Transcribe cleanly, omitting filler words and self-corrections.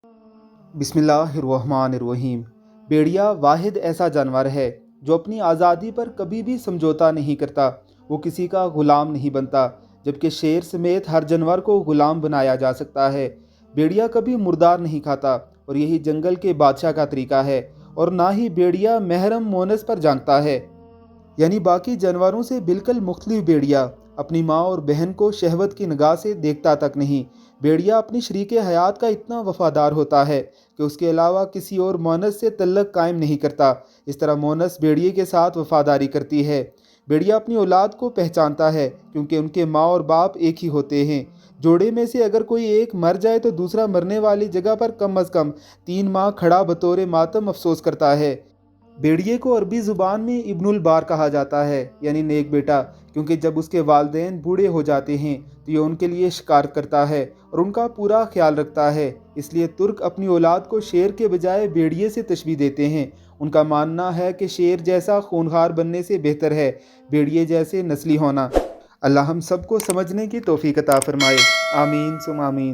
बिस्मिल्लाहिर्रहमानिर्रहीम। भेड़िया वाहिद ऐसा जानवर है जो अपनी आज़ादी पर कभी भी समझौता नहीं करता। वो किसी का ग़ुलाम नहीं बनता, जबकि शेर समेत हर जानवर को ग़ुलाम बनाया जा सकता है। भेड़िया कभी मुर्दार नहीं खाता और यही जंगल के बादशाह का तरीका है। और ना ही भेड़िया महरम मोनस पर जांगता है, यानी बाकी जानवरों से बिल्कुल मुख्तलिफ। भेड़िया अपनी माँ और बहन को शहवत की निगाह से देखता तक नहीं। भेड़िया अपनी शरीके हयात का इतना वफादार होता है कि उसके अलावा किसी और मोनस से तल्लक कायम नहीं करता। इस तरह मोनस भेड़िए के साथ वफादारी करती है। भेड़िया अपनी औलाद को पहचानता है क्योंकि उनके माँ और बाप एक ही होते हैं। जोड़े में से अगर कोई एक मर जाए तो दूसरा मरने वाली जगह पर कम अज़ कम 3 माह खड़ा बतौर मातम अफसोस करता है। भेड़िए को अरबी ज़ुबान में इब्नुल बार कहा जाता है, यानी नेक बेटा, क्योंकि जब उसके वालिदैन बूढ़े हो जाते हैं तो ये उनके लिए शिकार करता है और उनका पूरा ख्याल रखता है। इसलिए तुर्क अपनी औलाद को शेर के बजाय भेड़िए से तशबीह देते हैं। उनका मानना है कि शेर जैसा खूनखार बनने से बेहतर है भेड़िए जैसे नस्ली होना। अल्लाह हम सबको समझने की तौफीक अता फरमाए। आमीन सुम आमीन।